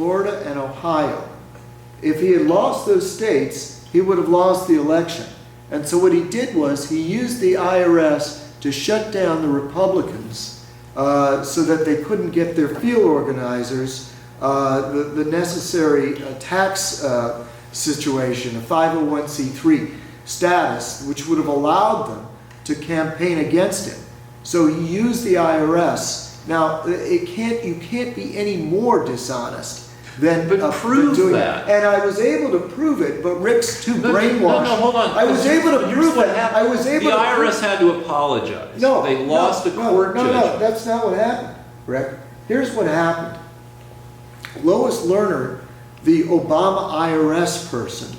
Florida and Ohio. If he had lost those states, he would have lost the election. And so what he did was he used the IRS to shut down the Republicans so that they couldn't get their field organizers the necessary tax situation, a 501c3 status, which would have allowed them to campaign against him. So he used the IRS. Now, you can't be any more dishonest than prove doing that. And I was able to prove it, but Rick's too brainwashed. No, hold on. I was able to prove it. I was able the to IRS had to apologize. No, they lost a court judgment. No, that's not what happened, Rick. Here's what happened. Lois Lerner, the Obama IRS person,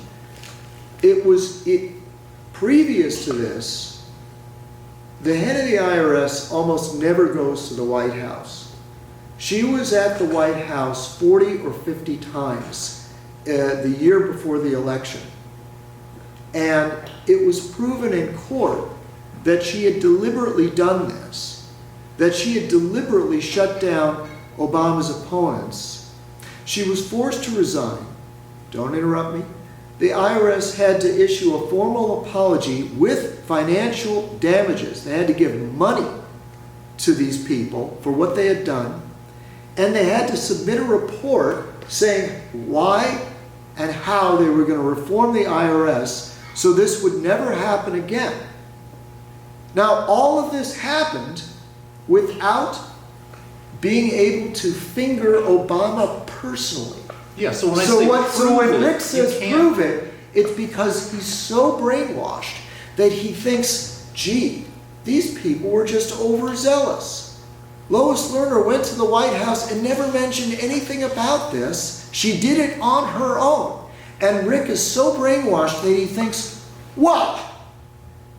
previous to this, the head of the IRS almost never goes to the White House. She was at the White House 40 or 50 times the year before the election. And it was proven in court that she had deliberately done this, that she had deliberately shut down Obama's opponents. She was forced to resign. Don't interrupt me. The IRS had to issue a formal apology with financial damages. They had to give money to these people for what they had done. And they had to submit a report saying why and how they were going to reform the IRS so this would never happen again. Now, all of this happened without being able to finger Obama personally. Yeah, so when Rick says prove it, it's because he's so brainwashed that he thinks, gee, these people were just overzealous. Lois Lerner went to the White House and never mentioned anything about this. She did it on her own. And Rick is so brainwashed that he thinks, what?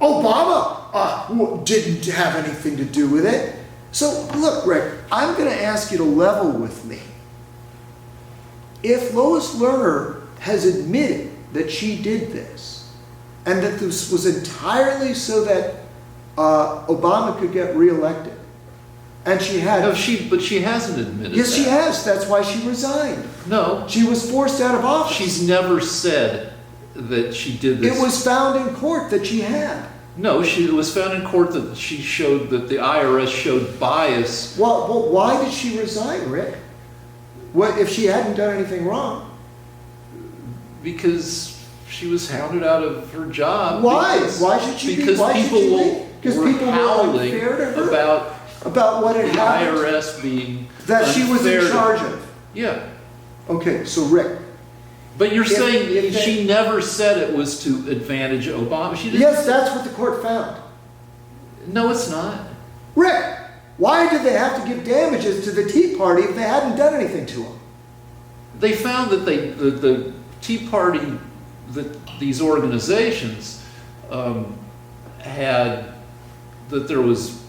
Obama didn't have anything to do with it. So look, Rick, I'm going to ask you to level with me. If Lois Lerner has admitted that she did this, and that this was entirely so that Obama could get reelected, and she had... No, but she hasn't admitted Yes, that. she has. That's why she resigned. No. She was forced out of office. She's never said that she did this. It was found in court that she had. No, it was found in court that she showed that the IRS showed bias. Well, why did she resign, Rick? What if she hadn't done anything wrong? Because she was hounded out of her job. Why? Why should she because be? Why people were howling unfair to her about what had the happened? IRS being That she was in unfair charge to- of. Yeah. Okay, so Rick. But you're saying if they- she never said it was to advantage Obama. She didn't. Yes, that's what the court found. No, it's not. Rick, why did they have to give damages to the Tea Party if they hadn't done anything to them? They found that the Tea Party, these organizations had, that there was,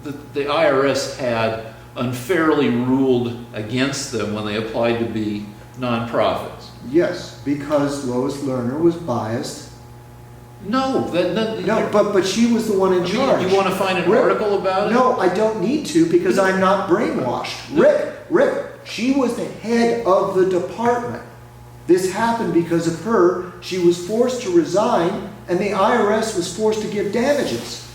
that the IRS had unfairly ruled against them when they applied to be nonprofits. Yes, because Lois Lerner was biased. No, No, but she was the one in charge. You want to find an article about it? No, I don't need to because I'm not brainwashed. Rick, she was the head of the department. This happened because of her. She was forced to resign, and the IRS was forced to give damages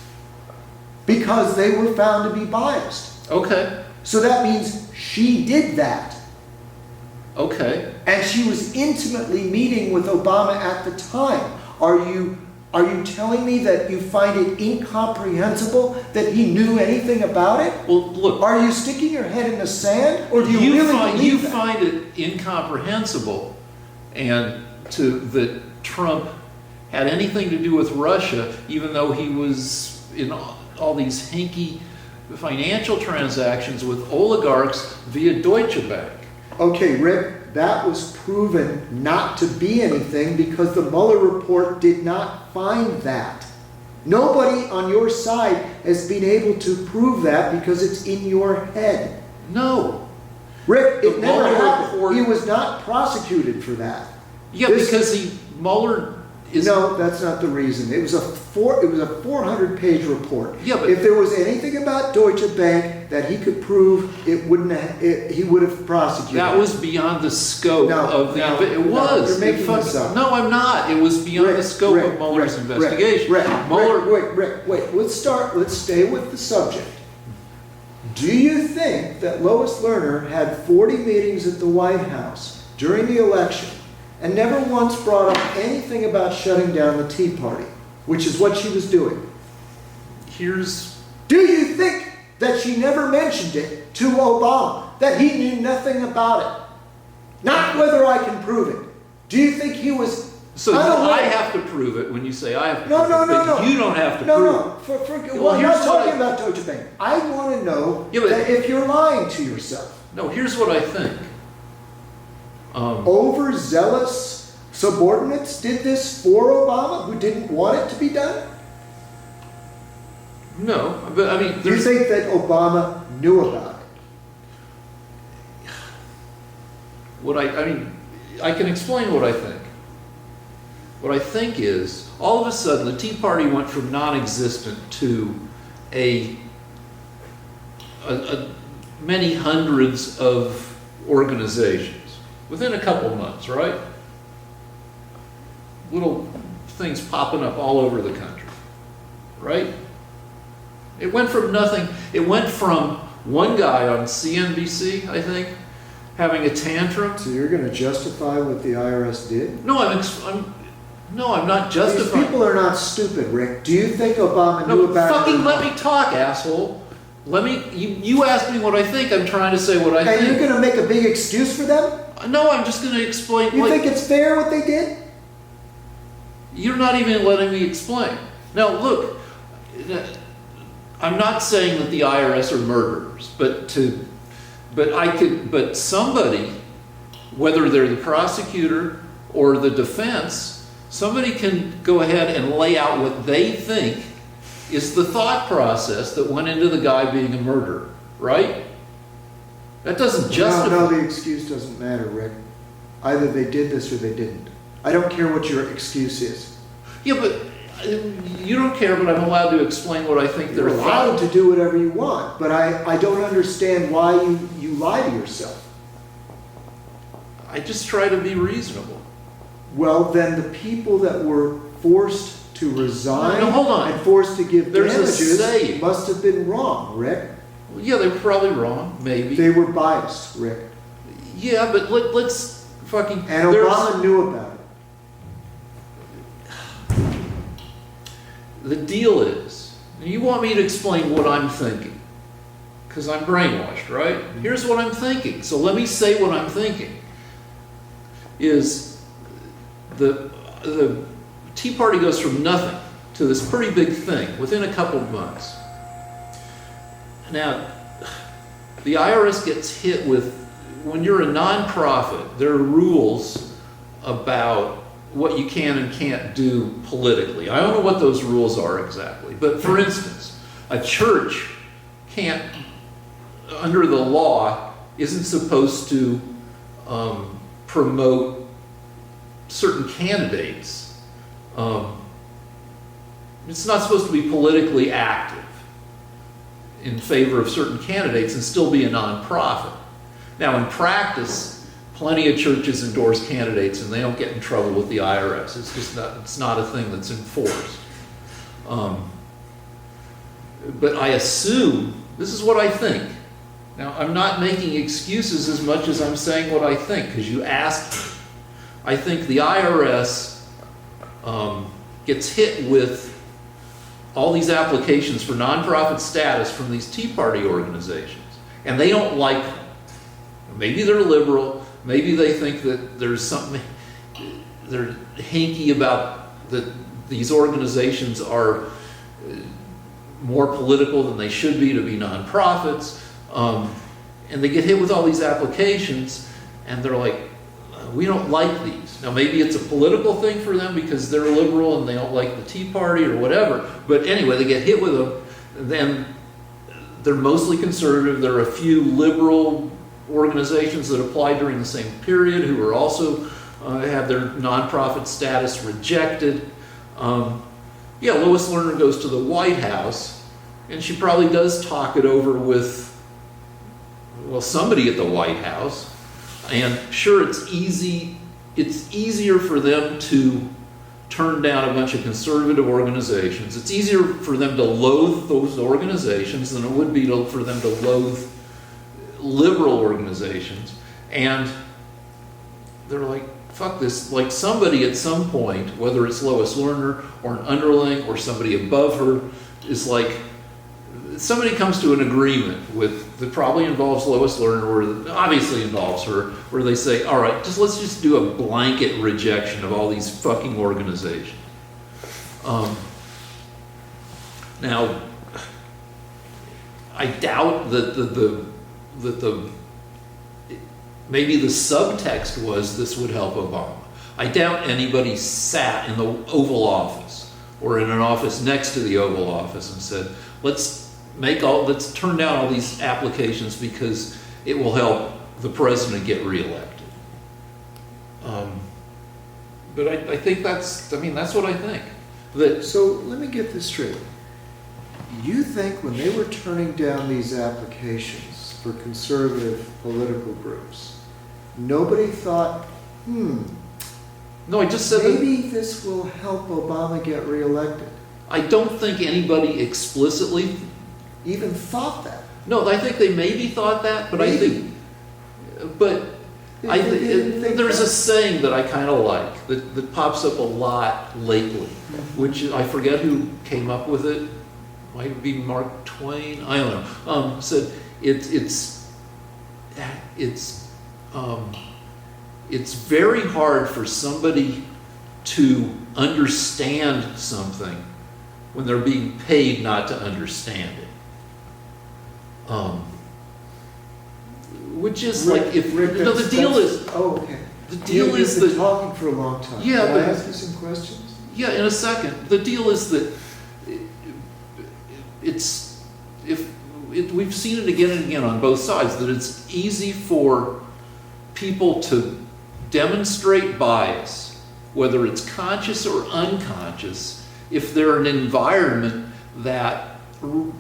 because they were found to be biased. Okay. So that means she did that. Okay. And she was intimately meeting with Obama at the time. Are you telling me that you find it incomprehensible that he knew anything about it? Well, look. Are you sticking your head in the sand, or do you really believe you that? find it incomprehensible, and that Trump had anything to do with Russia, even though he was in all these hinky financial transactions with oligarchs via Deutsche Bank. Okay, Rick, that was proven not to be anything because the Mueller report did not find that. Nobody on your side has been able to prove that because it's in your head. No. Rick, it never Mueller happened. report- He was not prosecuted for that. Yeah, because Mueller No, that's not the reason. It was a 400-page report. Yeah, but if there was anything about Deutsche Bank that he could prove, he would have prosecuted. that was beyond the scope of the. It was. You're making this up. No, I'm not. It was beyond the scope of Mueller's investigation. Rick, wait. Let's stay with the subject. Do you think that Lois Lerner had 40 meetings at the White House during the election and never once brought up anything about shutting down the Tea Party, which is what she was doing? Do you think that she never mentioned it to Obama, that he knew nothing about it? Not whether I can prove it. Do you think he was... So I have to prove it when you say I have to prove it. No. You don't have to prove it. I'm not talking about Deutsche Bank. I want to know that if you're lying to yourself. No, here's what I think. Overzealous subordinates did this for Obama who didn't want it to be done? No, but I mean... You think that Obama knew about it? I can explain what I think. What I think is, all of a sudden, the Tea Party went from non-existent to a many hundreds of organizations within a couple months, right? Little things popping up all over the country, right? It went from nothing. It went from one guy on CNBC, I think, having a tantrum. So you're going to justify what the IRS did? No, I'm not justifying. These people are not stupid, Rick. Do you think Obama knew about it? Fucking let me talk, asshole. You asked me what I think. I'm trying to say what I think. And you're going to make a big excuse for them? No, I'm just going to explain. You think it's fair what they did? You're not even letting me explain. Now, look, I'm not saying that the IRS are murderers, but somebody, whether they're the prosecutor or the defense, somebody can go ahead and lay out what they think is the thought process that went into the guy being a murderer, right? That doesn't justify... No, the excuse doesn't matter, Rick. Either they did this or they didn't. I don't care what your excuse is. Yeah, but you don't care, but I'm allowed to explain what I think they're... You're allowed to do whatever you want, but I don't understand why you lie to yourself. I just try to be reasonable. Well, then the people that were forced to resign hold on. and forced to give There's damages must have been wrong, Rick. Well, yeah, they were probably wrong, maybe. They were biased, Rick. Yeah, but let's fucking... And Obama knew about it. The deal is, you want me to explain what I'm thinking, because I'm brainwashed, right? Here's what I'm thinking. So let me say what I'm thinking. Is the Tea Party goes from nothing to this pretty big thing within a couple of months. Now, the IRS gets hit with, when you're a nonprofit, there are rules about what you can and can't do politically. I don't know what those rules are exactly, but for instance, a church can't, under the law, isn't supposed to promote certain candidates. It's not supposed to be politically active in favor of certain candidates and still be a nonprofit. Now, in practice, plenty of churches endorse candidates and they don't get in trouble with the IRS. It's just not a thing that's enforced. But I assume, this is what I think. Now, I'm not making excuses as much as I'm saying what I think, because you asked me. I think the IRS gets hit with all these applications for nonprofit status from these Tea Party organizations, and they don't like them. Maybe they're liberal, maybe they think that there's something, they're hanky about that these organizations are more political than they should be to be nonprofits, and they get hit with all these applications, and they're like, we don't like these. Now, maybe it's a political thing for them because they're liberal and they don't like the Tea Party or whatever. But anyway, they get hit with them. Then they're mostly conservative. There are a few liberal organizations that applied during the same period who are also have their nonprofit status rejected. Yeah, Lois Lerner goes to the White House, and she probably does talk it over with, well, somebody at the White House. And sure, it's easier for them to turn down a bunch of conservative organizations. It's easier for them to loathe those organizations than it would be for them to loathe liberal organizations. And they're like, fuck this. Like somebody at some point, whether it's Lois Lerner or an underling or somebody above her, is like, somebody comes to an agreement with, that probably involves Lois Lerner, or that obviously involves her, where they say, all right, let's just do a blanket rejection of all these fucking organizations. Now, I doubt that maybe the subtext was this would help Obama. I doubt anybody sat in the Oval Office or in an office next to the Oval Office and said, let's turn down all these applications because it will help the president get reelected. But I think that's what I think. So let me get this straight. You think when they were turning down these applications for conservative political groups, nobody thought, No, I just said maybe this will help Obama get reelected? I don't think anybody explicitly Even thought that? No, I think they maybe thought that, but Maybe. I They didn't think there's that. a saying that I kind of like that pops up a lot lately, which I forget who came up with it. Might be Mark Twain. I don't know. Said it's very hard for somebody to understand something when they're being paid not to understand it. Which is Rick, like if Rick, no, the deal is okay. the deal is You've been that talking for a long time. Yeah, Can but- I ask you some questions? yeah, in a second. The deal is that we've seen it again and again on both sides, that it's easy for people to demonstrate bias, whether it's conscious or unconscious, if they're in an environment that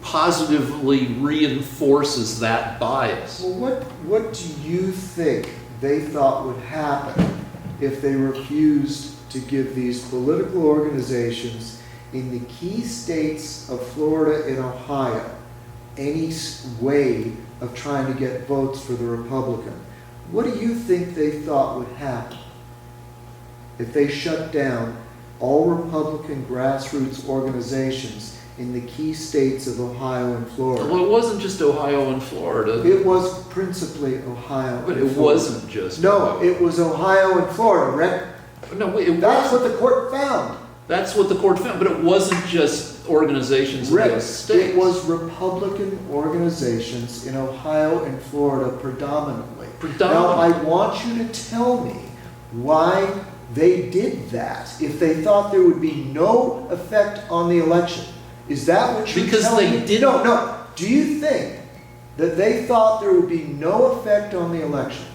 positively reinforces that bias. Well, what do you think they thought would happen if they refused to give these political organizations in the key states of Florida and Ohio any way of trying to get votes for the Republican? What do you think they thought would happen if they shut down all Republican grassroots organizations in the key states of Ohio and Florida? Well, it wasn't just Ohio and Florida. It was principally Ohio. But and it Florida. wasn't just No, Ohio. it was Ohio and Florida, Rick. No, it That's wasn't. what the court found. That's what the court found, but it wasn't just organizations in Rick, those states. it was Republican organizations in Ohio and Florida predominantly. Now, I want you to tell me why they did that if they thought there would be no effect on the election. Is that what you're Because telling they me? didn't- No. Do you think that they thought there would be no effect on the election?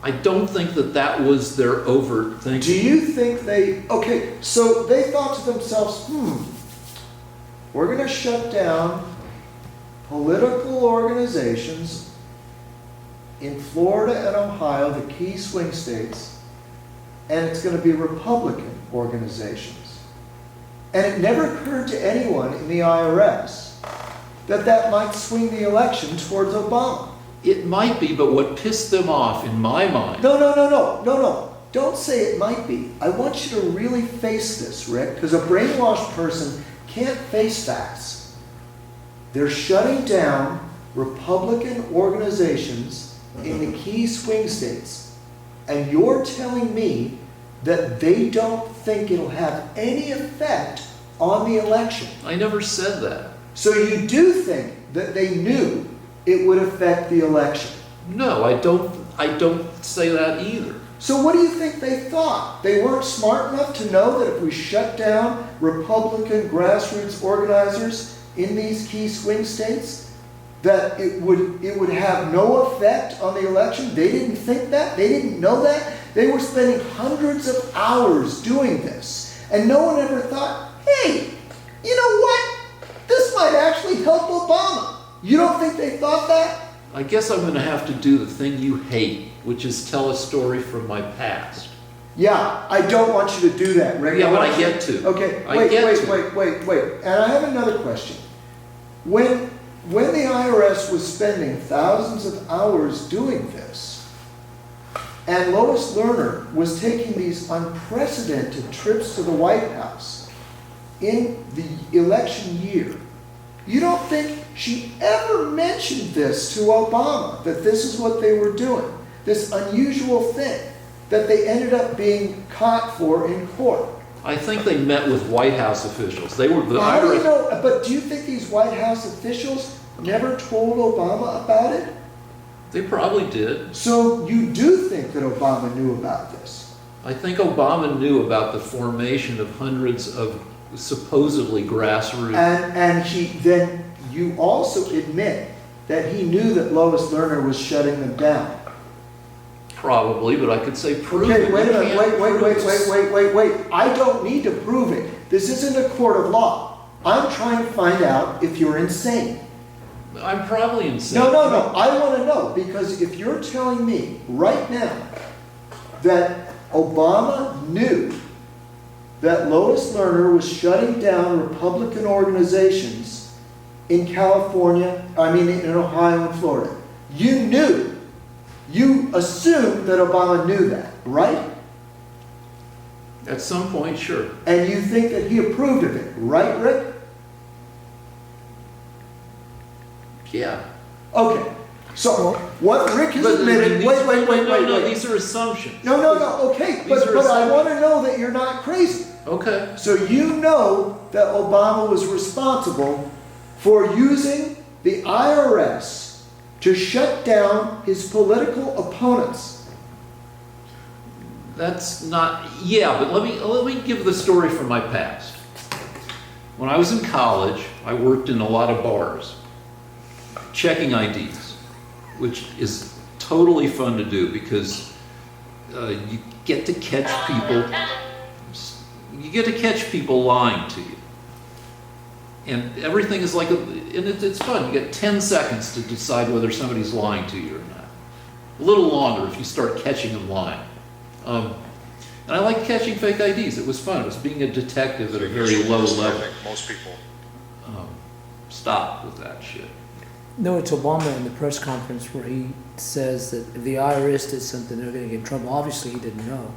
I don't think that was their overt thinking. Do you think okay, so they thought to themselves, we're going to shut down political organizations in Florida and Ohio, the key swing states, and it's going to be Republican organizations. And it never occurred to anyone in the IRS that might swing the election towards Obama. It might be, but what pissed them off, in my mind, No. Don't say it might be. I want you to really face this, Rick, because a brainwashed person can't face facts. They're shutting down Republican organizations in the key swing states. And you're telling me that they don't think it'll have any effect on the election. I never said that. So you do think that they knew it would affect the election? No, I don't say that either. So what do you think they thought? They weren't smart enough to know that if we shut down Republican grassroots organizers in these key swing states, that it would have no effect on the election? They didn't think that? They didn't know that? They were spending hundreds of hours doing this. And no one ever thought, hey, you know what? This might actually help Obama. You don't think they thought that? I guess I'm going to have to do the thing you hate, which is tell a story from my past. Yeah, I don't want you to do that, Rick. Yeah, but I get to. Okay, I wait. And I have another question. When the IRS was spending thousands of hours doing this, and Lois Lerner was taking these unprecedented trips to the White House in the election year, you don't think she ever mentioned this to Obama, that this is what they were doing, this unusual thing that they ended up being caught for in court? I think they met with White House officials. They were the How do you IRS. know? But do you think these White House officials never told Obama about it? They probably did. So you do think that Obama knew about this? I think Obama knew about the formation of hundreds of supposedly grassroots. Then you also admit that he knew that Lois Lerner was shutting them down. Probably, but I could say prove Okay, it. wait a You minute, can't prove wait. I don't need to prove it. This isn't a court of law. I'm trying to find out if you're insane. I'm probably insane. No. I want to know, because if you're telling me right now that Obama knew that Lois Lerner was shutting down Republican organizations in California, in Ohio and Florida, you assumed that Obama knew that, right? At some point, sure. And you think that he approved of it, right, Rick? Yeah. Okay. So what Rick has admitted. No, these are assumptions. No. Okay, but I want to know that you're not crazy. Okay. So you know that Obama was responsible for using the IRS to shut down his political opponents. That's not, yeah, but let me give the story from my past. When I was in college, I worked in a lot of bars, checking IDs, which is totally fun to do because you get to catch people lying to you. And everything is it's fun. You get 10 seconds to decide whether somebody's lying to you or not. A little longer if you start catching them lying. And I like catching fake IDs. It was fun. It was being a detective at a very low level. I think most people. Stop with that shit. No, it's Obama in the press conference where he says that if the IRS did something, they're going to get in trouble. Obviously, he didn't know.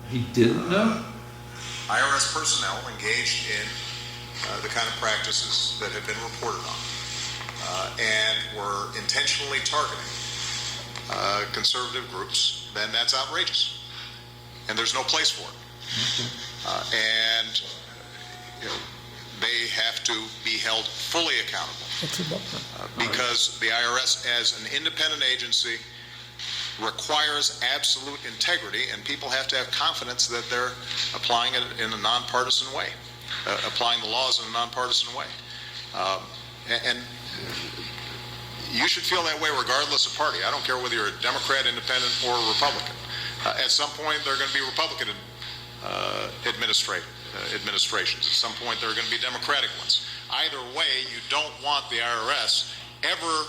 He didn't know? IRS personnel engaged in the kind of practices that have been reported on and were intentionally targeting conservative groups, then that's outrageous. And there's no place for it. And they have to be held fully accountable. Because the IRS, as an independent agency, requires absolute integrity, and people have to have confidence that they're applying it in a nonpartisan way, applying the laws in a nonpartisan way. And you should feel that way regardless of party. I don't care whether you're a Democrat, Independent, or Republican. At some point, there are going to be Republican administrations. At some point, there are going to be Democratic ones. Either way, you don't want the IRS ever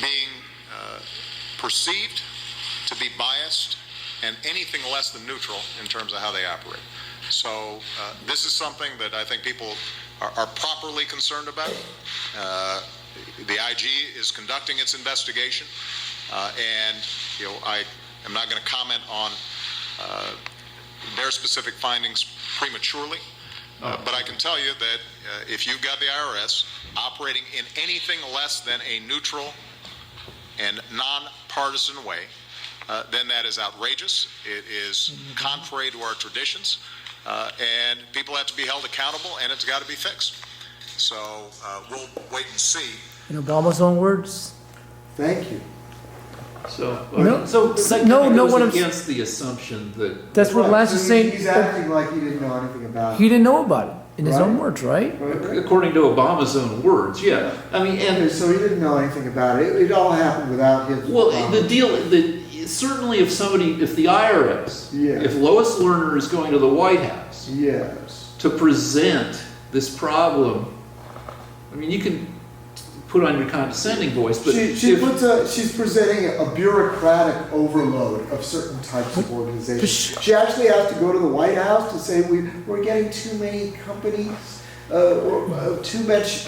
being perceived to be biased and anything less than neutral in terms of how they operate. So this is something that I think people are properly concerned about. The IG is conducting its investigation, and I am not going to comment on their specific findings prematurely. But I can tell you that if you've got the IRS operating in anything less than a neutral and nonpartisan way, then that is outrageous. It is contrary to our traditions, and people have to be held accountable, and it's got to be fixed. So we'll wait and see. In Obama's own words. Thank you. So, No, so that no, kind of no, goes what I'm- against the assumption that That's what Lance is saying. He's acting like he didn't know anything about He it. didn't know about it in his Right. own words, right? according to Obama's own words, yeah. I mean, Okay, and so he didn't know anything about it. It all happened without his. well, the deal that certainly if the IRS, Yeah. if Lois Lerner is going to the White House Yes. to present this problem, I mean, you can put on your condescending voice, but She's presenting a bureaucratic overload of certain types of organizations. She actually has to go to the White House to say we're getting too many companies, or too much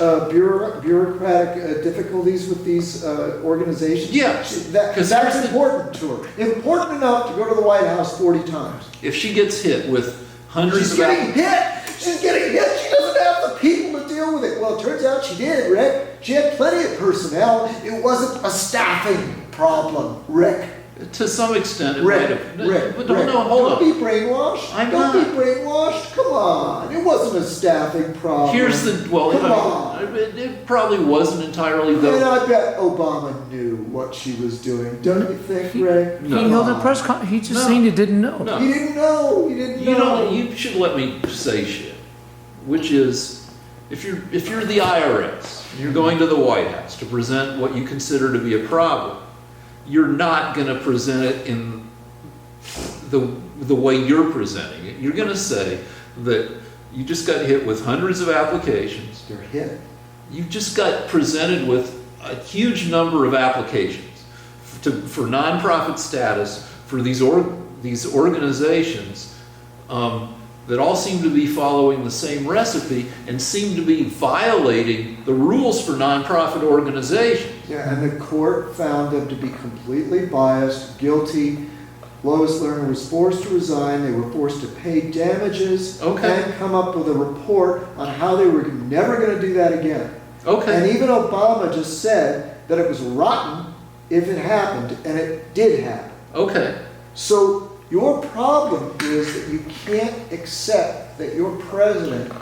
bureaucratic difficulties with these organizations. Yeah, That's important to her. Important enough to go to the White House 40 times. if she gets hit with hundreds She's of getting hit. She's getting hit. She doesn't have the people to deal with it. Well, it turns out she did, Rick. She had plenty of personnel. It wasn't a staffing problem, Rick. to some extent, it might Rick, have. Rick, But Rick, hold don't on. be brainwashed. I'm don't not. be brainwashed. Come on. It wasn't a staffing problem. Here's the, well, Come on. it probably wasn't entirely And the, I bet Obama knew what she was doing. Don't you think, Rick? No. He held a press conference. He just No. saying he didn't know. No. He didn't know. He didn't you know. know, you should let me say shit, which is, if you're the IRS, and you're going to the White House to present what you consider to be a problem, you're not going to present it in the way you're presenting it. You're going to say that you just got hit with hundreds of applications. They're hit. You just got presented with a huge number of applications for nonprofit status for these organizations that all seem to be following the same recipe and seem to be violating the rules for nonprofit organizations. Yeah, and the court found them to be completely biased, guilty. Lois Lerner was forced to resign. They were forced to pay damages Okay. and come up with a report on how they were never going to do that again. Okay. And even Obama just said that it was rotten if it happened, and it did happen. Okay. So your problem is that you can't accept that your president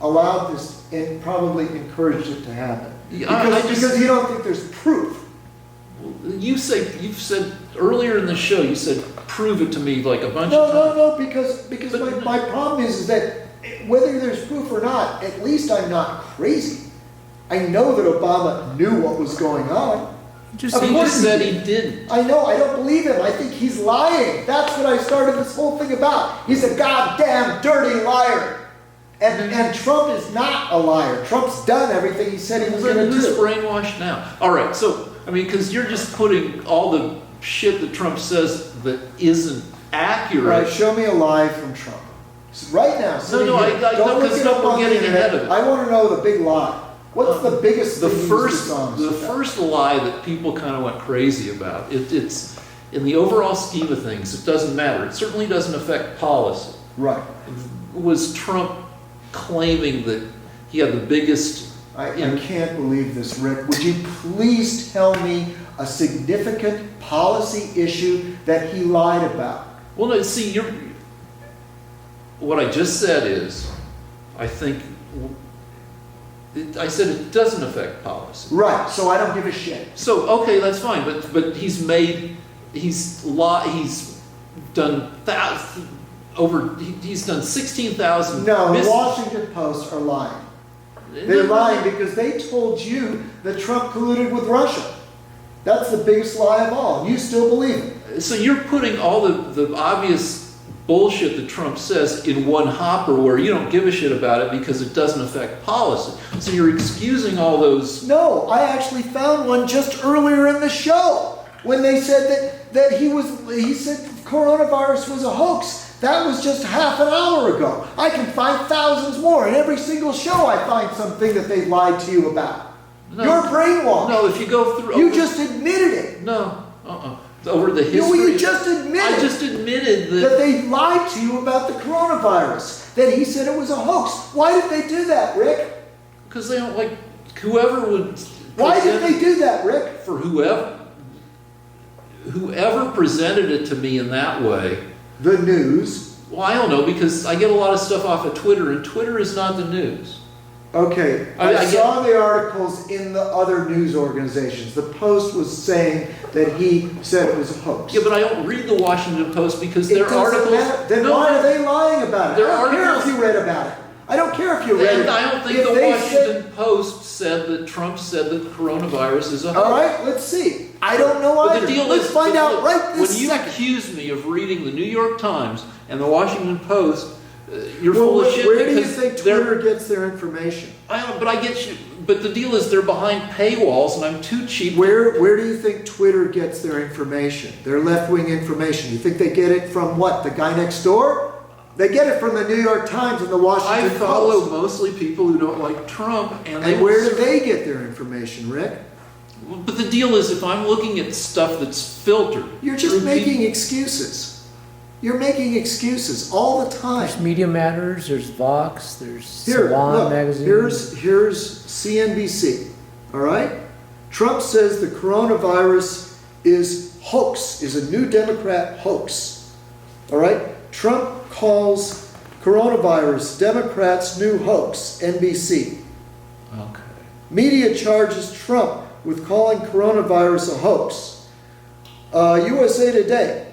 allowed this and probably encouraged it to happen. Because you don't think there's proof. You've said earlier in the show, you said, prove it to me like a bunch No, of times. no, because But- my problem is that whether there's proof or not, at least I'm not crazy. I know that Obama knew what was going on. Just Of He course just said he didn't. I know, I don't believe him. I think he's lying. That's what I started this whole thing about. He's a goddamn dirty liar. And Trump is not a liar. Trump's done everything he said he was going to Who's do. brainwashed now? All right, so, I mean, because you're just putting all the shit that Trump says that isn't accurate. Right, show me a lie from Trump. Right now, sitting no, here. I Don't know, look because it up we're on the getting internet. ahead of it. I want to know the big lie. What's the biggest The thing he was dishonest the about? first lie that people kind of went crazy about, it's in the overall scheme of things, it doesn't matter. It certainly doesn't affect policy. Right. Was Trump claiming that he had the biggest... I can't believe this, Rick. Would you please tell me a significant policy issue that he lied about? Well, no, see, what I just said is, I think... I said it doesn't affect policy. Right, so I don't give a shit. So, okay, that's fine, but he's done he's done 16,000. No, the Washington Post are lying. They're lying because they told you that Trump colluded with Russia. That's the biggest lie of all. You still believe it. So you're putting all the obvious bullshit that Trump says in one hopper where you don't give a shit about it because it doesn't affect policy. So you're excusing all those... No, I actually found one just earlier in the show when they said that he said coronavirus was a hoax. That was just half an hour ago. I can find thousands more. In every single show I find something that they've lied to you about. No. You're brainwashed. No, if you go through... You just admitted it. No, over the history... No, you just admitted I just admitted that they lied to you about the coronavirus. That he said it was a hoax. Why did they do that, Rick? Because they don't like... Whoever would... Why did they do that, Rick? For whoever presented it to me in that way... The news. Well, I don't know, because I get a lot of stuff off of Twitter, and Twitter is not the news. Okay, I saw the articles in the other news organizations. The Post was saying that he said it was a hoax. Yeah, but I don't read the Washington Post because It their doesn't articles... matter. Then No, why are they lying about it? Their I don't care if articles- you read about it. I don't care if you read it. And I don't think If the they Washington Post said that Trump said that coronavirus is a hoax. All right, let's see. I don't know But either. the deal Let's is, find out right this when you second. accuse me of reading the New York Times and the Washington Post, you're Well, full of shit. where do you because think they're- Twitter gets their information? But I get you. But the deal is they're behind paywalls, and I'm too cheap. Where do you think Twitter gets their information? Their left-wing information. You think they get it from what? The guy next door? They get it from the New York Times and the I Washington follow Post. mostly people who don't like Trump, and And where do they get their information, Rick? But the deal is, if I'm looking at stuff that's filtered, You're just through making excuses. You're making excuses all the time. There's Media Matters, there's Vox, there's Here, Salon look, magazine. here's CNBC, all right? Trump says the coronavirus is hoax, is a new Democrat hoax, all right? Trump calls coronavirus Democrats' new hoax, NBC. Okay. Media charges Trump with calling coronavirus a hoax. USA Today,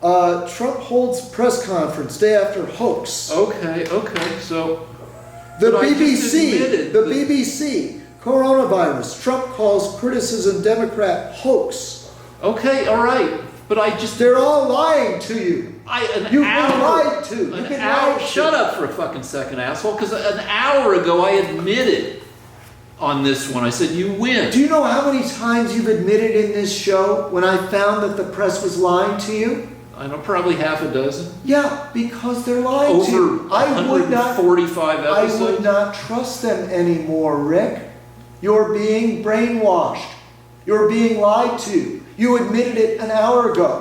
Trump holds press conference day after hoax. Okay. So The but I just BBC, admitted the that- BBC, coronavirus, Trump calls criticism Democrat hoax. Okay, all right. But I just They're all lying to you. You've been lied to. You've been lied to. Shut up for a fucking second, asshole. Because an hour ago I admitted on this one. I said you win. Do you know how many times you've admitted in this show when I found that the press was lying to you? I know, probably half a dozen. Yeah, because they're lying to you. Over 145 I episodes. would not trust them anymore, Rick. You're being brainwashed. You're being lied to. You admitted it an hour ago.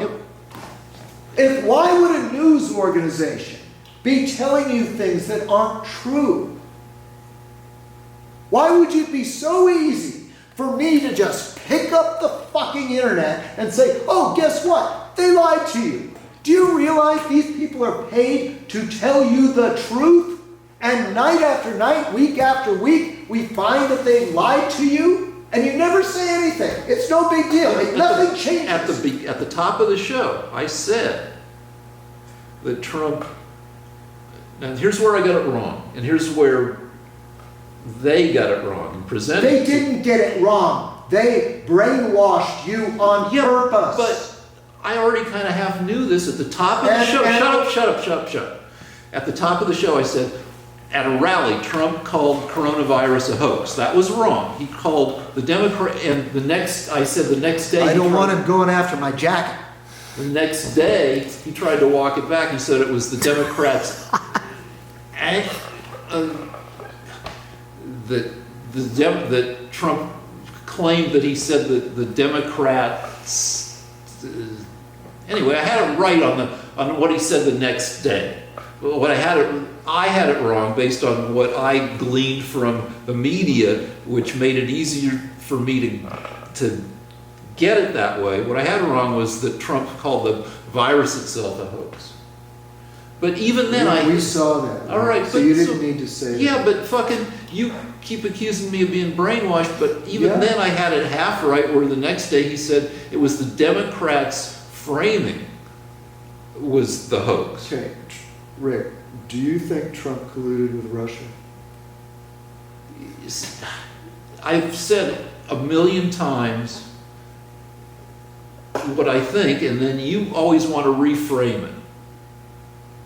Yep. Why would a news organization be telling you things that aren't true? Why would it be so easy for me to just pick up the fucking internet and say, oh, guess what? They lied to you. Do you realize these people are paid to tell you the truth? And night after night, week after week, we find that they lied to you? And you never say anything. It's no big deal. Nothing changes. At the top of the show, I said that Trump. Now here's where I got it wrong, and here's where they got it wrong and presented. They didn't get it wrong. They brainwashed you on purpose. But I already kind of half knew this at the top of the show. Shut up. At the top of the show, I said, at a rally, Trump called coronavirus a hoax. That was wrong. He called the Democrat, and I said the next day. I don't want him going after my jacket. The next day, he tried to walk it back and said it was the Democrats. That Trump claimed that he said that the Democrats. Anyway, I had it right on what he said the next day. I had it wrong based on what I gleaned from the media, which made it easier for me to get it that way. What I had wrong was that Trump called the virus itself a hoax. But even then, we saw that. All right, so you didn't need to say that. Yeah, but fucking, you keep accusing me of being brainwashed, but even then I had it half right, where the next day he said it was the Democrats' framing was the hoax. Okay, Rick, do you think Trump colluded with Russia? I've said a million times what I think, and then you always want to reframe it.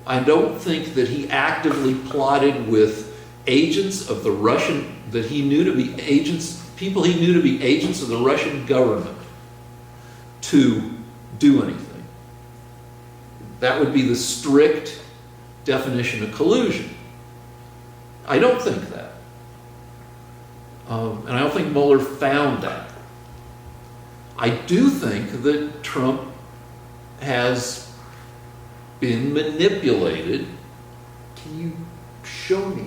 I don't think that he actively plotted with agents of the Russian, that he knew to be agents, people he knew to be agents of the Russian government to do anything. That would be the strict definition of collusion. I don't think that. And I don't think Mueller found that. I do think that Trump has been manipulated. Can you show me?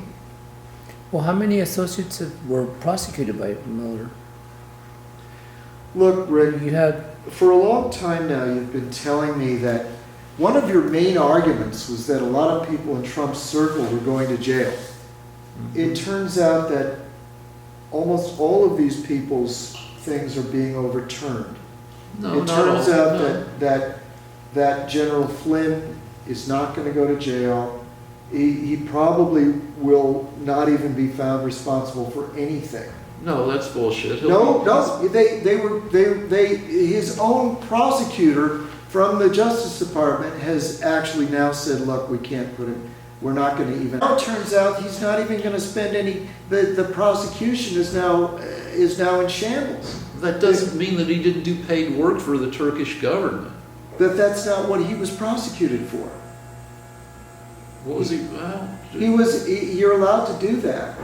Well, how many associates were prosecuted by Mueller? Look, Rick, You had for a long time now, you've been telling me that one of your main arguments was that a lot of people in Trump's circle were going to jail. It turns out that almost all of these people's things are being overturned. No, It not all. turns out No. that General Flynn is not going to go to jail. he probably will not even be found responsible for anything. No, that's bullshit. His own prosecutor from the Justice Department has actually now said, look, we can't put him, we're not going to even. Now it turns out he's not even going to spend any, the prosecution is now in shambles. That doesn't mean that he didn't do paid work for the Turkish government. That's not what he was prosecuted for. What was he? Well, You're allowed to do that.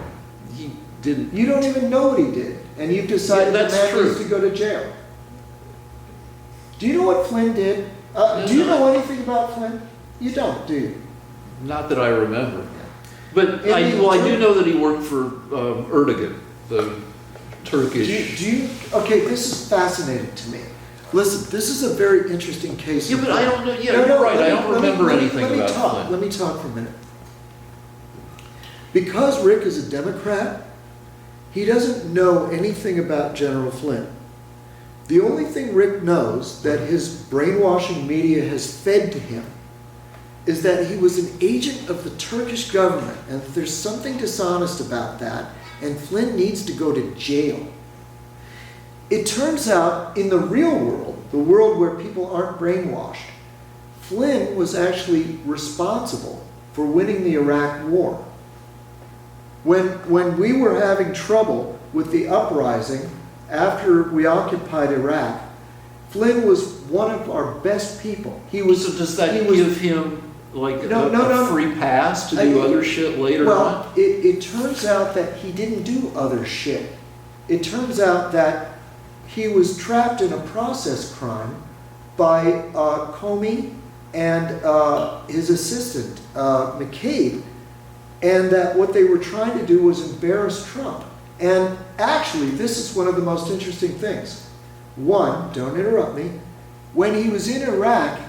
he didn't. You don't even know what he did, and you've decided Yeah, the that's man needs true. to go to jail. Do you know what Flynn did? Do you know anything about Flynn? You don't, do you? Not that I remember. But And I he- do know that he worked for Erdogan, the Turkish. Okay, this is fascinating to me. Listen, this is a very interesting case. Yeah, of but I Flynn. don't know. Yeah, you're right. I don't remember anything about Flynn. Let me talk for a minute. Because Rick is a Democrat, he doesn't know anything about General Flynn. The only thing Rick knows that his brainwashing media has fed to him is that he was an agent of the Turkish government, and that there's something dishonest about that, and Flynn needs to go to jail. It turns out, in the real world, the world where people aren't brainwashed, Flynn was actually responsible for winning the Iraq War. When we were having trouble with the uprising after we occupied Iraq, Flynn was one of our best people. So does that give him like a free pass to do other shit later on? Well, it turns out that he didn't do other shit. It turns out that he was trapped in a process crime by Comey and his assistant, McCabe, and that what they were trying to do was embarrass Trump. And actually, this is one of the most interesting things. One, don't interrupt me, when he was in Iraq,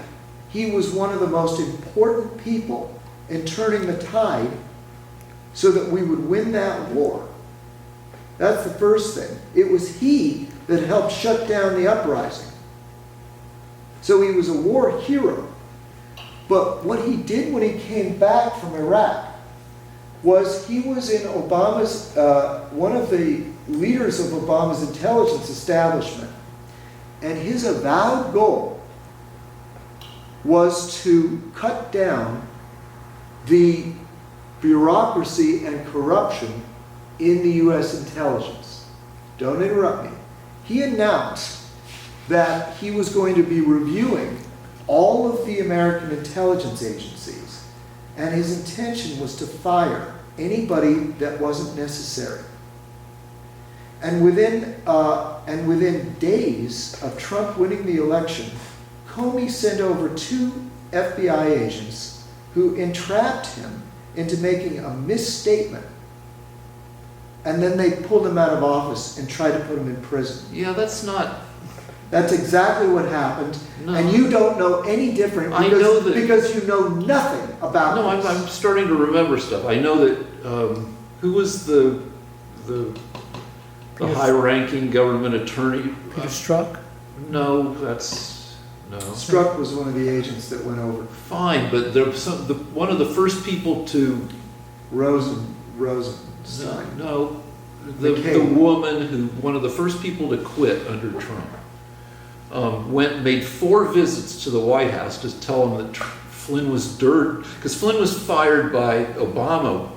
he was one of the most important people in turning the tide so that we would win that war. That's the first thing. It was he that helped shut down the uprising. So he was a war hero. But what he did when he came back from Iraq was he was in Obama's, one of the leaders of Obama's intelligence establishment. And his avowed goal was to cut down the bureaucracy and corruption in the U.S. intelligence. Don't interrupt me. He announced that he was going to be reviewing all of the American intelligence agencies, and his intention was to fire anybody that wasn't necessary. And within days of Trump winning the election, Comey sent over 2 FBI agents who entrapped him into making a misstatement. And then they pulled him out of office and tried to put him in prison. Yeah, that's not. That's exactly what happened. No. And you don't know any different because, I know that, because you know nothing about no, this. I'm starting to remember stuff. I know that who was the high-ranking government attorney? Peter Strzok? No, that's no. Strzok was one of the agents that went over. Fine, but there was one of the first people to Rosenstein. no, the McCabe. woman who one of the first people to quit under Trump made 4 visits to the White House to tell him that Flynn was dirt because Flynn was fired by Obama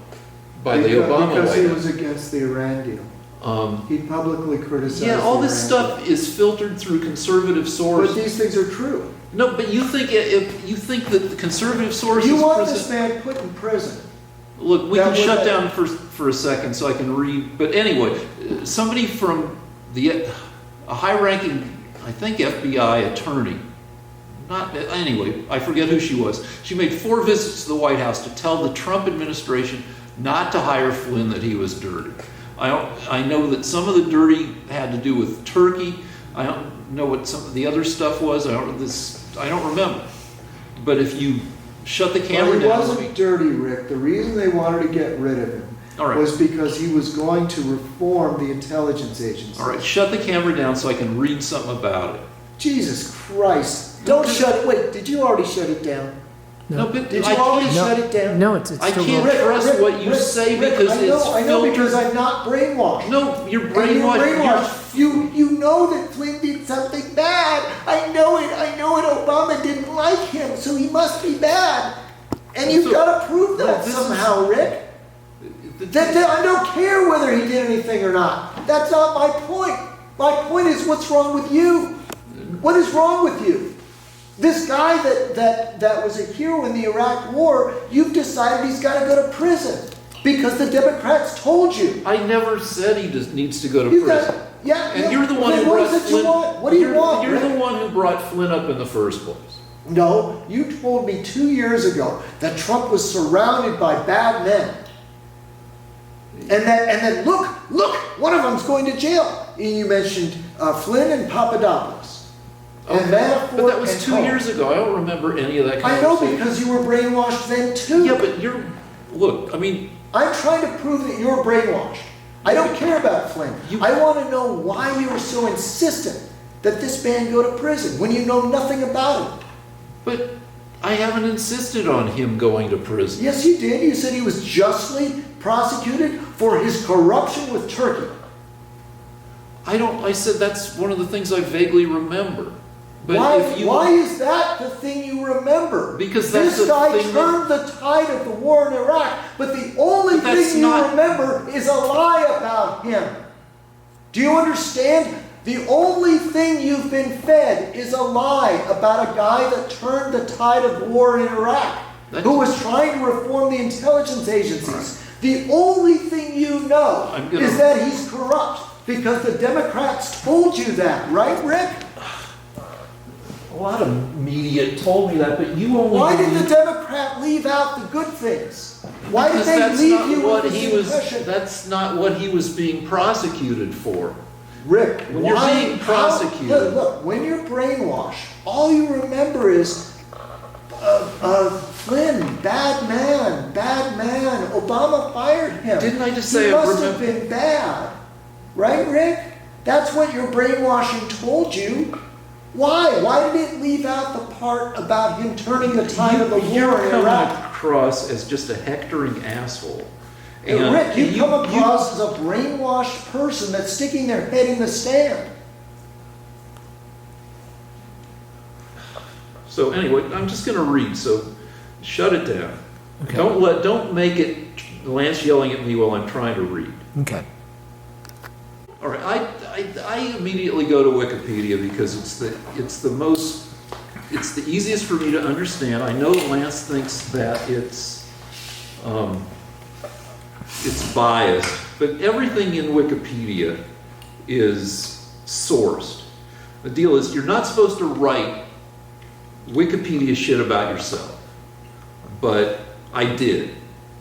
Because he White was against the Iran deal. House. He publicly criticized Yeah, all the this Iran stuff is filtered through conservative deal. sources. But these things are true. No, but you think if you think that the conservative sources You want present- this man put in prison. Look, we That can would- shut down for a second so I can read. But anyway, somebody from a high-ranking, I think, FBI attorney. Anyway, I forget who she was. She made 4 visits to the White House to tell the Trump administration not to hire Flynn, that he was dirty. I know that some of the dirty had to do with Turkey. I don't know what some of the other stuff was. I don't remember. But if you shut the camera Well, he down, wasn't dirty, Rick. The reason they wanted to get rid of him all right. was because he was going to reform the intelligence agency. All right, shut the camera down so I can read something about it. Jesus Christ. Don't shut it. Wait, did you already shut it down? No, but Did I you always can't- shut it down? No, it's I still can't wrong. trust what you say because I it's know because filtered. I'm not brainwashed. No, you're And you're brainwashed. brainwashed. You know that Flynn did something bad. I know it. Obama didn't like him, so he must be bad. And you've So- got to prove no, that this is- somehow, Rick. I don't care whether he did anything or not. That's not my point. My point is, what's wrong with you? What is wrong with you? This guy that was a hero in the Iraq War, you've decided he's got to go to prison because the Democrats told you. I never said he just needs to go to You prison. got, yeah, And yeah. you're the one Then who what brought is it you Flynn. want? What do you want? You're Rick? the one who brought Flynn up in the first place. No, you told me 2 years ago that Trump was surrounded by bad men. And then look, one of them's going to jail. And you mentioned Flynn and Papadopoulos. And Manafort But that was and 2 Carole. years ago. I don't remember any of that I know conversation. because you were brainwashed then too. Yeah, but look, I mean, I'm trying to prove that you're brainwashed. I don't care about Flynn. I want to know why you were so insistent that this man go to prison when you know nothing about him. but I haven't insisted on him going to prison. Yes, you did. You said he was justly prosecuted for his corruption with Turkey. I said that's one of the things I vaguely remember. But Why is that the thing you remember? Because that's this the guy thing turned the tide of the war in Iraq, but the only But that's thing you not- remember is a lie about him. Do you understand? The only thing you've been fed is a lie about a guy that turned the tide of war in Iraq, who was trying to reform the intelligence agencies. The only thing you know is that he's corrupt because the Democrats told you that, right, Rick? A lot of media told me that, but you only. Why did the Democrat leave out the good things? Why did Because they that's leave not you what with he this was. impression? That's not what he was being prosecuted for. Rick, When you're being prosecuted- Look, when you're brainwashed, all you remember is Flynn, bad man. Obama fired him. Didn't I just He say I must have remember- been bad, right, Rick? That's what your brainwashing told you. Why? Why did it leave out the part about him turning the tide of the You're war in coming Iraq? across as just a hectoring asshole. And Rick, you come across as a brainwashed person that's sticking their head in the sand. So anyway, I'm just going to read. So shut it down. Okay. Don't make it Lance yelling at me while I'm trying to read. Okay. All right, I immediately go to Wikipedia because it's the easiest for me to understand. I know Lance thinks that it's biased, but everything in Wikipedia is sourced. The deal is you're not supposed to write Wikipedia shit about yourself, but I did.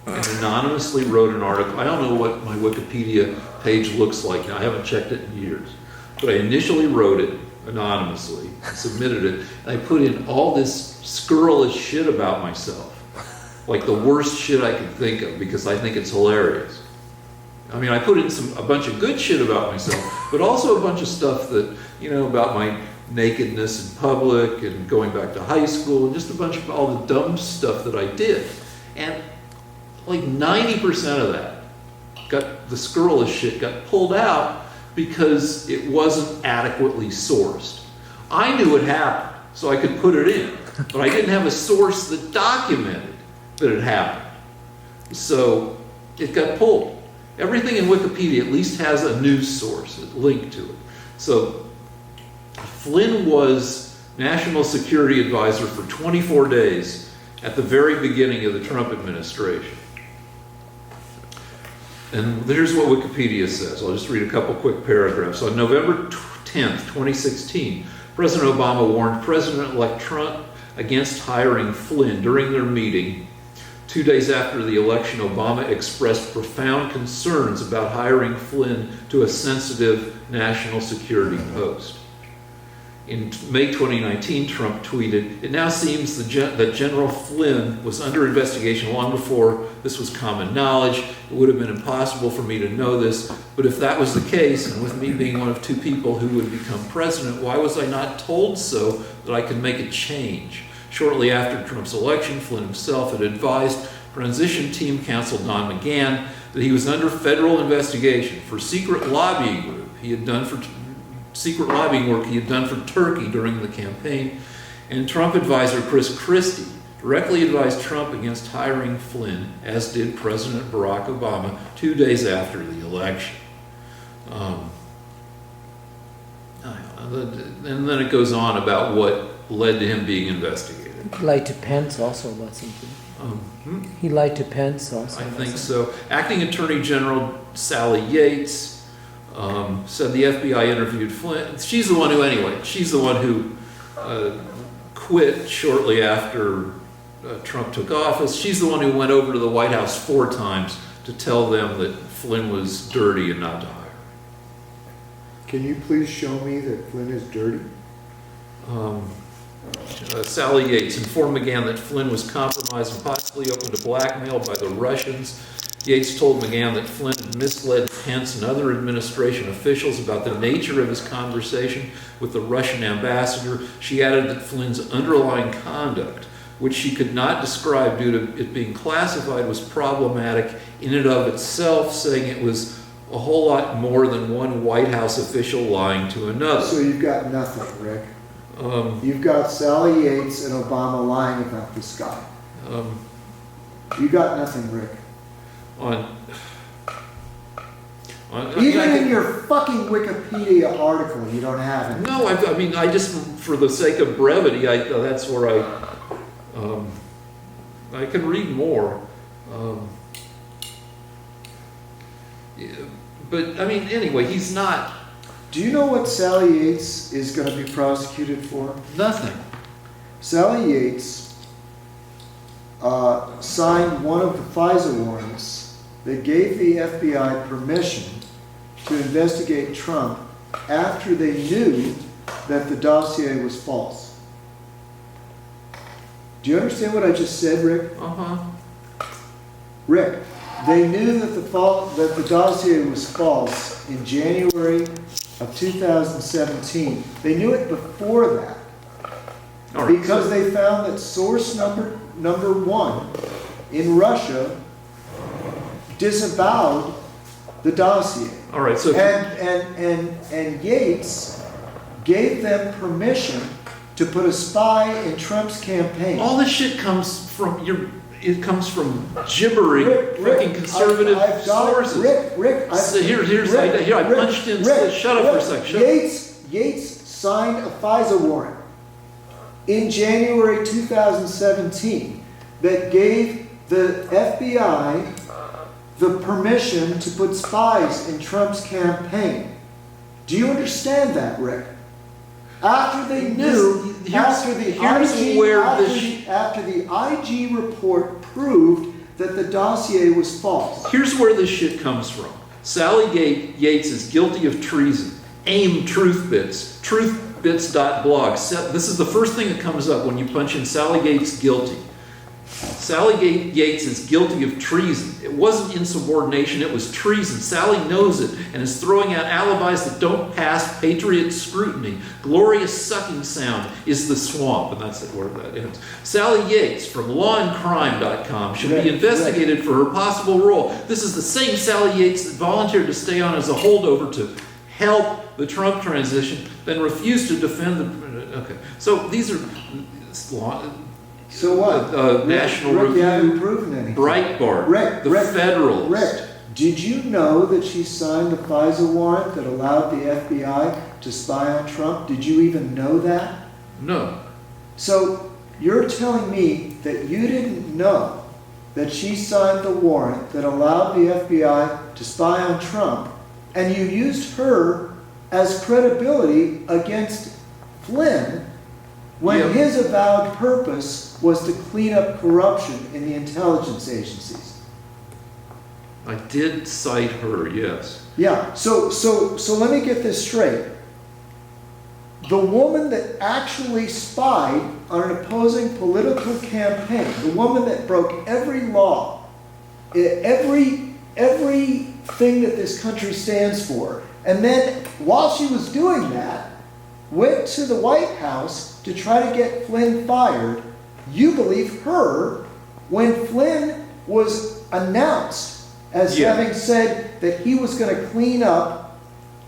And anonymously wrote an article. I don't know what my Wikipedia page looks like now. I haven't checked it in years. But I initially wrote it anonymously, submitted it, and I put in all this scurrilous shit about myself. Like the worst shit I could think of because I think it's hilarious. I mean, I put in a bunch of good shit about myself, but also a bunch of stuff that, about my nakedness in public and going back to high school and just a bunch of all the dumb stuff that I did. And like 90% of that the scurrilous shit got pulled out because it wasn't adequately sourced. I knew it happened, so I could put it in, but I didn't have a source that documented that it happened. So it got pulled. Everything in Wikipedia at least has a news source, a link to it. So Flynn was National Security Advisor for 24 days at the very beginning of the Trump administration. And here's what Wikipedia says. I'll just read a couple quick paragraphs. On November 10th, 2016, President Obama warned President-elect Trump against hiring Flynn. During their meeting 2 days after the election, Obama expressed profound concerns about hiring Flynn to a sensitive national security post. In May 2019, Trump tweeted, "It now seems that General Flynn was under investigation long before this was common knowledge. It would have been impossible for me to know this, but if that was the case, and with me being one of two people who would become president, why was I not told so that I could make a change? Shortly after Trump's election, Flynn himself had advised transition team counsel Don McGahn that he was under federal investigation for secret lobbying work he had done for Turkey during the campaign, and Trump advisor Chris Christie directly advised Trump against hiring Flynn, as did President Barack Obama 2 days after the election. And then it goes on about what led to him being investigated. He lied to Pence also about something. He lied to Pence also. I think so. Acting Attorney General Sally Yates said the FBI interviewed Flynn. She's the one who quit shortly after Trump took office. She's the one who went over to the White House 4 times to tell them that Flynn was dirty and not to hire. Can you please show me that Flynn is dirty? Sally Yates informed McGahn that Flynn was compromised and possibly open to blackmail by the Russians. Yates told McGahn that Flynn had misled Pence and other administration officials about the nature of his conversation with the Russian ambassador. She added that Flynn's underlying conduct, which she could not describe due to it being classified, was problematic in and of itself, saying it was a whole lot more than one White House official lying to another. So you've got nothing, Rick. You've got Sally Yates and Obama lying about this guy. You got nothing, Rick. Even in your fucking Wikipedia article, you don't have it. No, I just, for the sake of brevity, that's where I can read more. Yeah, but, anyway, he's not. Do you know what Sally Yates is going to be prosecuted for? Nothing. Sally Yates signed one of the FISA warrants that gave the FBI permission to investigate Trump after they knew that the dossier was false. Do you understand what I just said, Rick? Rick, they knew that the dossier was false in January of 2017. They knew it before that. All right, because they found that source number 1 in Russia disavowed the dossier. All right, so and Yates gave them permission to put a spy in Trump's campaign. all this shit comes from gibbering fucking conservative sources. Rick, I punched in. Shut up for a second. Yates signed a FISA warrant in January 2017 that gave the FBI the permission to put spies in Trump's campaign. Do you understand that, Rick? After they knew, after the IG report proved that the dossier was false. Here's where this shit comes from. Sally Yates is guilty of treason. AIM Truthbits, truthbits.blog. This is the first thing that comes up when you punch in Sally Yates guilty. Sally Yates is guilty of treason. It wasn't insubordination, it was treason. Sally knows it and is throwing out alibis that don't pass patriot scrutiny. Glorious sucking sound is the swamp, and that's where that ends. Sally Yates from lawandcrime.com should be investigated for her possible role. This is the same Sally Yates that volunteered to stay on as a holdover to help the Trump transition, then refused to defend the... Okay, so these are... So what? National Rick, Review, you haven't proven anything. Breitbart, the Federalist. Rick, did you know that she signed the FISA warrant that allowed the FBI to spy on Trump? Did you even know that? No. So you're telling me that you didn't know that she signed the warrant that allowed the FBI to spy on Trump, and you used her as credibility against Flynn when his avowed purpose was to clean up corruption in the intelligence agencies. I did cite her, yes. Yeah, so let me get this straight. The woman that actually spied on an opposing political campaign, the woman that broke every law, everything that this country stands for, and then while she was doing that, went to the White House to try to get Flynn fired, You believe her when Flynn was announced as Yeah. having said that he was going to clean up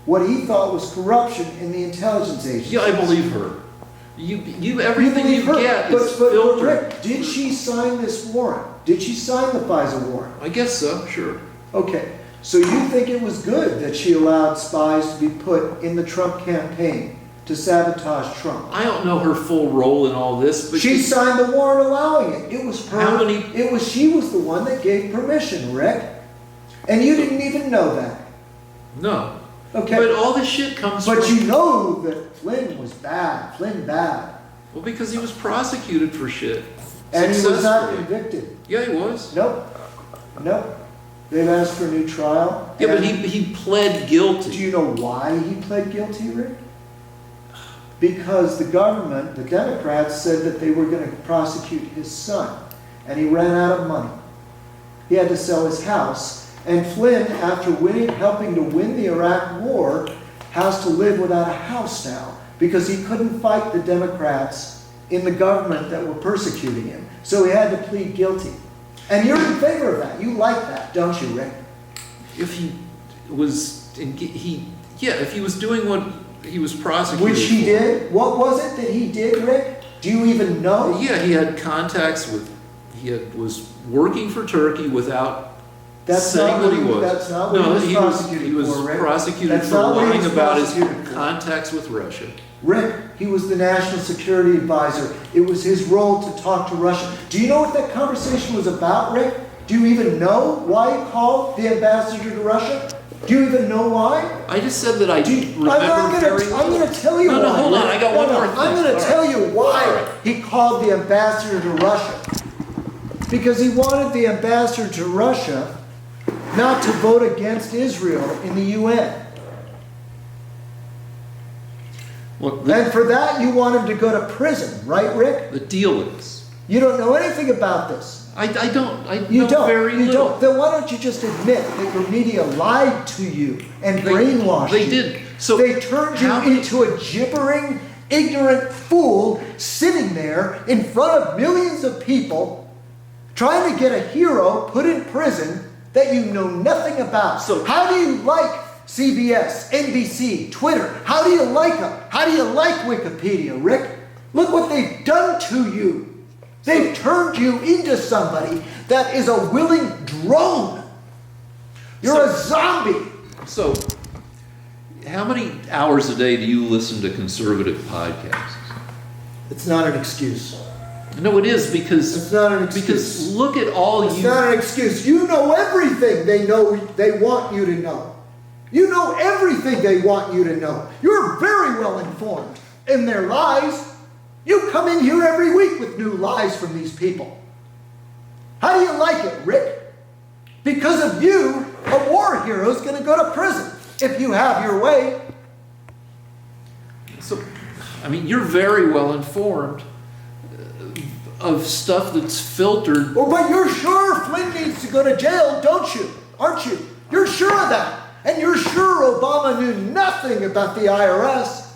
what he thought was corruption in the intelligence agency. Yeah, I believe her. You everything believe you her. get But is filtered. Rick, did she sign this warrant? Did she sign the FISA warrant? I guess so, sure. Okay, so you think it was good that she allowed spies to be put in the Trump campaign to sabotage Trump? I don't know her full role in all this, but She signed the warrant allowing it. It was her. How many- She was the one that gave permission, Rick. And you didn't even know that. no. Okay. But all this shit comes But from... you know that Flynn was bad. Flynn bad. Well, because he was prosecuted for shit. And he was not Successfully. convicted. Yeah, he was. Nope. Nope. They've asked for a new trial. Yeah, but And he pled guilty. do you know why he pled guilty, Rick? Because the government, the Democrats, said that they were going to prosecute his son. And he ran out of money. He had to sell his house. And Flynn, after helping to win the Iraq War, has to live without a house now because he couldn't fight the Democrats in the government that were persecuting him. So he had to plead guilty. And you're in favor of that. You like that, don't you, Rick? If he was... if he was doing what he was prosecuted Which he for. did. What was it that he did, Rick? Do you even know? Yeah, he had contacts with... was working for Turkey without That's saying not that what he was. That's not what he was prosecuted he was for, Rick. prosecuted That's for not what he lying was about his prosecuted for. contacts with Russia. Rick, he was the national security advisor. It was his role to talk to Russia. Do you know what that conversation was about, Rick? Do you even know why he called the ambassador to Russia? Do you even know why? I just said that I remember I'm very going well. to tell you No, why. hold on. Rick. I got one more thing. I'm going to All tell right. you why All right. he called the ambassador to Russia. Because he wanted the ambassador to Russia not to vote against Israel in the UN. Well, And for that, you want him to go to prison, right, Rick? the deal is... You don't know anything about this. I don't. I You know don't. very You little. don't. Then why don't you just admit that your media lied to you and brainwashed you? They did. So they turned you how many- into a gibbering, ignorant fool sitting there in front of millions of people trying to get a hero put in prison that you know nothing about. So- how do you like CBS, NBC, Twitter? How do you like them? How do you like Wikipedia, Rick? Look what they've done to you. They've turned you into somebody that is a willing drone. You're a zombie. So, how many hours a day do you listen to conservative podcasts? It's not an excuse. No, it is because It's not an excuse. because look at all It's you. not an excuse. You know everything they want you to know. You know everything they want you to know. You're very well informed in their lies. You come in here every week with new lies from these people. How do you like it, Rick? Because of you, a war hero is going to go to prison if you have your way. So, I mean, you're very well informed of stuff that's filtered. Well, but you're sure Flynn needs to go to jail, don't you? Aren't you? You're sure of that. And you're sure Obama knew nothing about the IRS.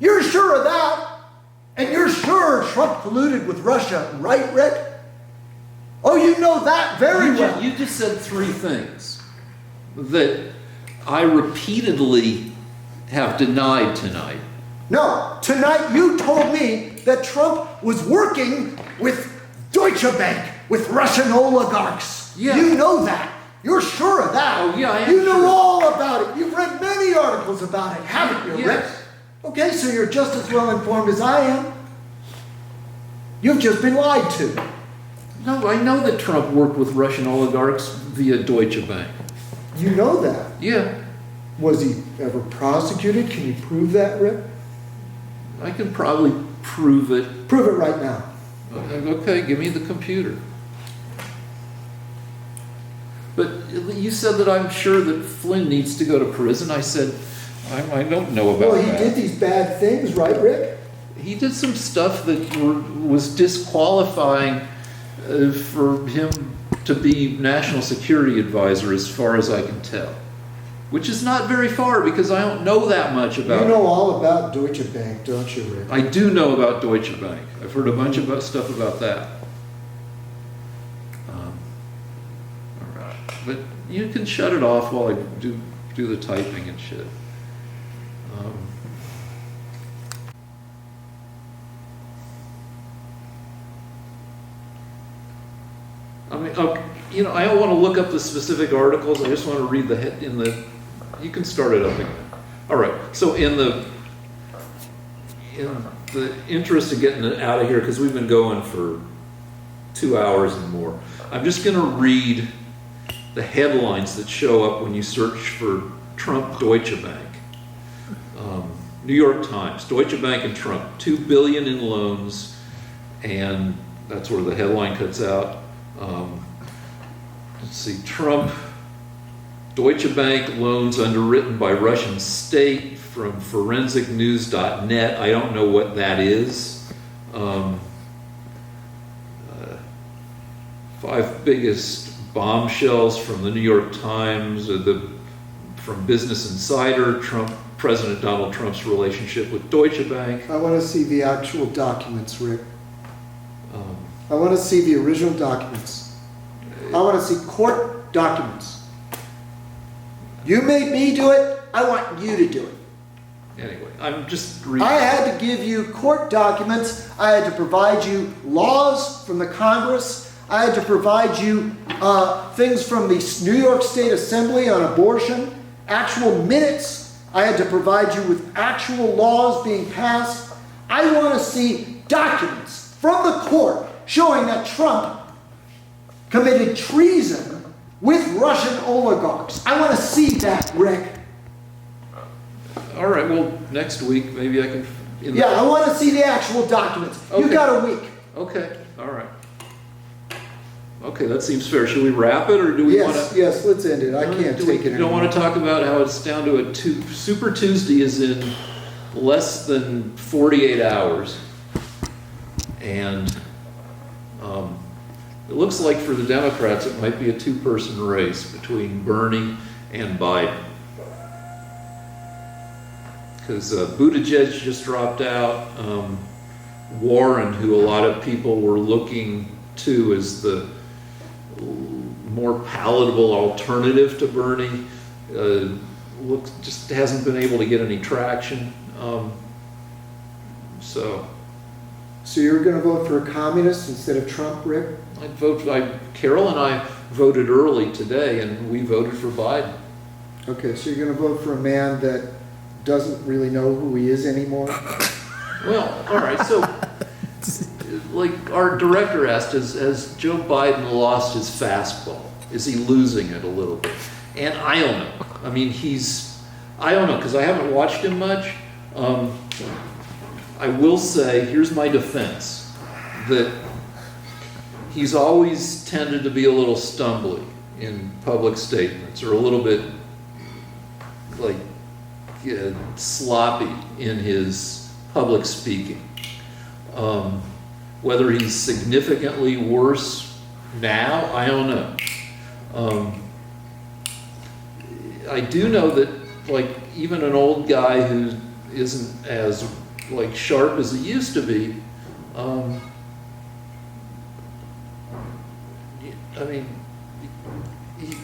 You're sure of that. And you're sure Trump colluded with Russia, right, Rick? Oh, you know that very well. You just said three things that I repeatedly have denied tonight. No, tonight you told me that Trump was working with Deutsche Bank, with Russian oligarchs. Yeah. You know that. You're sure of that. Oh, yeah, I am You know sure. all about it. You've read many articles about it, haven't you, Rick? Yes. Okay, so you're just as well informed as I am. You've just been lied to. No, I know that Trump worked with Russian oligarchs via Deutsche Bank. You know that. Yeah, Was he ever prosecuted? Can you prove that, Rick? I can probably prove it. Prove it right now. Okay, give me the computer. But you said that I'm sure that Flynn needs to go to prison. I said, I don't know about Well, he that. did these bad things, right, Rick? He did some stuff that was disqualifying for him to be national security advisor, as far as I can tell. which is not very far because I don't know that much about. You know all about Deutsche Bank, don't you, Rick? I do know about Deutsche Bank. I've heard a bunch of stuff about that. All right. But you can shut it off while I do the typing and shit. I mean, you know, I don't want to look up the specific articles. I just want to read the head in the. You can start it up again. All right. So in the interest of getting it out of here, because we've been going for 2 hours and more, I'm just going to read the headlines that show up when you search for Trump Deutsche Bank. New York Times, Deutsche Bank and Trump, $2 billion in loans, and that's where the headline cuts out. Let's see, Trump, Deutsche Bank loans underwritten by Russian state from forensicnews.net. I don't know what that is. 5 biggest bombshells from the New York Times, from Business Insider, President Donald Trump's relationship with Deutsche Bank. I want to see the actual documents, Rick. I want to see the original documents. I want to see court documents. You made me do it. I want you to do it. Anyway, I'm just reading. I had to give you court documents. I had to provide you laws from the Congress. I had to provide you things from the New York State Assembly on abortion, actual minutes. I had to provide you with actual laws being passed. I want to see documents from the court showing that Trump committed treason with Russian oligarchs. I want to see that, Rick. All right, well, next week, maybe I can... I want to see the actual documents. Okay. You've got a week. Okay, all right. Okay, that seems fair. Should we wrap it, or do we want to... Yes, let's end it. I can't take it You don't anymore. want to talk about how it's down to Super Tuesday is in less than 48 hours. And it looks like for the Democrats it might be a 2-person race between Bernie and Biden. Because Buttigieg just dropped out. Warren, who a lot of people were looking to as the more palatable alternative to Bernie, just hasn't been able to get any traction. So you're going to vote for a communist instead of Trump, Rick? Carole and I voted early today, and we voted for Biden. Okay, so you're going to vote for a man that doesn't really know who he is anymore? Well, all right, so like our director asked, has Joe Biden lost his fastball? Is he losing it a little bit? And I don't know. I mean, I don't know, because I haven't watched him much. I will say, here's my defense, that he's always tended to be a little stumbly in public statements, or a little bit like sloppy in his public speaking. Whether he's significantly worse now, I don't know. I do know that, like, even an old guy who isn't as like sharp as he used to be, I mean, he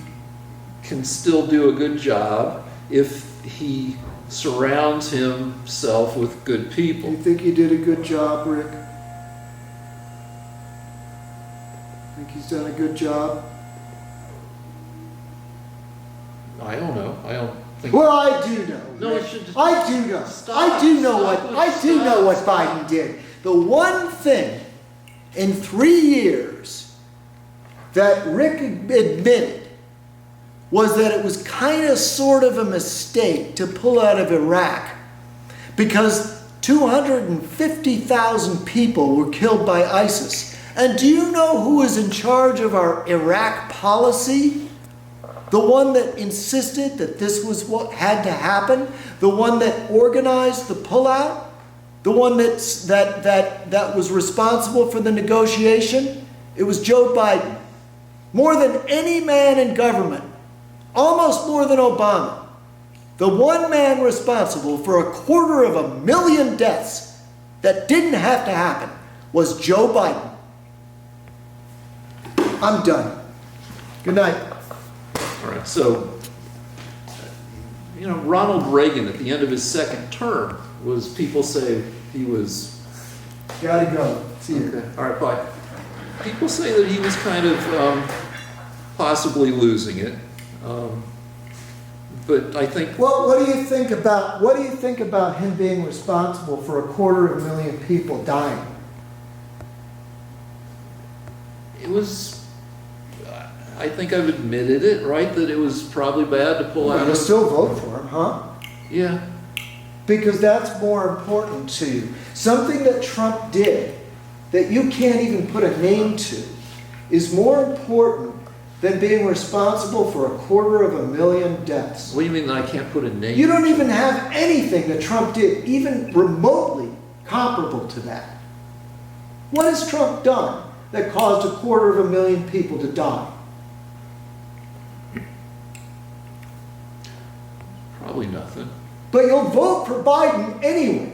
can still do a good job if he surrounds himself with good people. You think he did a good job, Rick? Think he's done a good job? I don't know. I don't think. Well, I do know. No, Rick. it should just I do know. stop, I do know stop what it, I do know what stop. Biden did. The one thing in 3 years that Rick admitted was that it was kind of sort of a mistake to pull out of Iraq, because 250,000 people were killed by ISIS. And do you know who is in charge of our Iraq policy? The one that insisted that this was what had to happen? The one that organized the pullout? The one that was responsible for the negotiation? It was Joe Biden. More than any man in government, almost more than Obama, The one man responsible for 250,000 deaths that didn't have to happen was Joe Biden. I'm done. Good night. All right, so, Ronald Reagan at the end of his second term people say he was. Gotta go. See you. Okay. All right, bye. People say that he was kind of possibly losing it, but I think. Well, what do you think about him being responsible for 250,000 people dying? It was. I think I've admitted it, right? That it was probably bad to pull out. You'll still vote for him, huh? Yeah. Because that's more important to you. Something that Trump did that you can't even put a name to is more important than being responsible for 250,000 deaths. What do you mean that I can't put a name? You don't even have anything that Trump did, even remotely comparable to that. What has Trump done that caused 250,000 people to die? Probably nothing. But you'll vote for Biden anyway.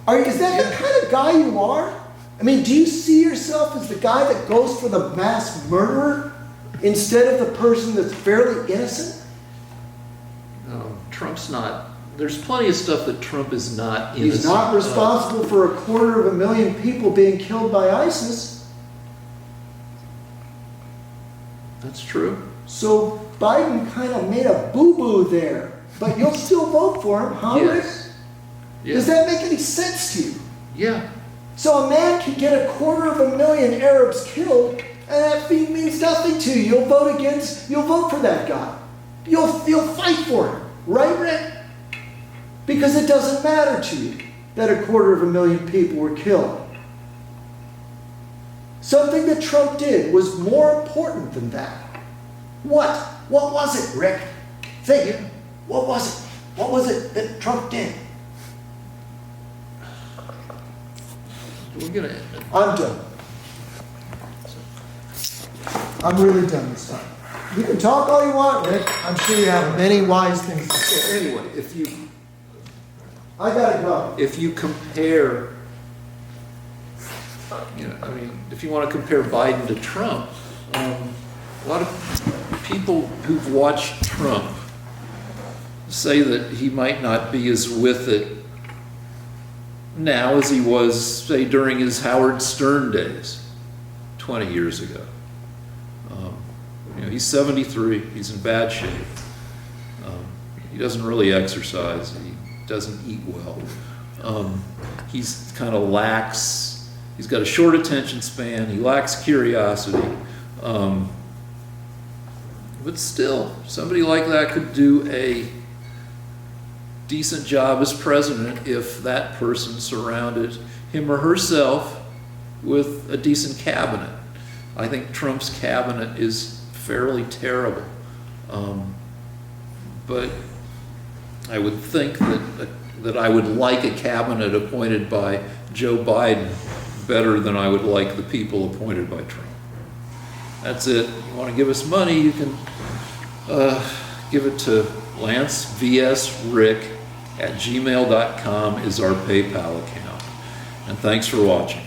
Is that the kind of guy you are? I mean, do you see yourself as the guy that goes for the mass murderer instead of the person that's fairly innocent? No, Trump's not. There's plenty of stuff that Trump is not innocent. He's not responsible for 250,000 people being killed by ISIS. That's true. So Biden kind of made a boo-boo there. But you'll still vote for him, huh, Rick? Yes. Does that make any sense to you? Yeah. So a man can get 250,000 Arabs killed, and that means nothing to you. You'll vote for that guy. You'll fight for him, right, Rick? Because it doesn't matter to you that 250,000 people were killed. Something that Trump did was more important than that. What? What was it, Rick? Think it. What was it? What was it that Trump did? We're gonna. I'm done. I'm really done this time. You can talk all you want, Rick. I'm sure you have many wise things to say. Anyway, I gotta go. if you compare, if you want to compare Biden to Trump, a lot of people who've watched Trump say that he might not be as with it now as he was, say, during his Howard Stern days 20 years ago. He's 73. He's in bad shape. He doesn't really exercise. He doesn't eat well. He's kind of lax. He's got a short attention span. He lacks curiosity. But still, somebody like that could do a decent job as president if that person surrounded him or herself with a decent cabinet. I think Trump's cabinet is fairly terrible. But I would think that I would like a cabinet appointed by Joe Biden better than I would like the people appointed by Trump. That's it. You want to give us money, you can give it to lancevsrick@gmail.com is our PayPal account. And thanks for watching.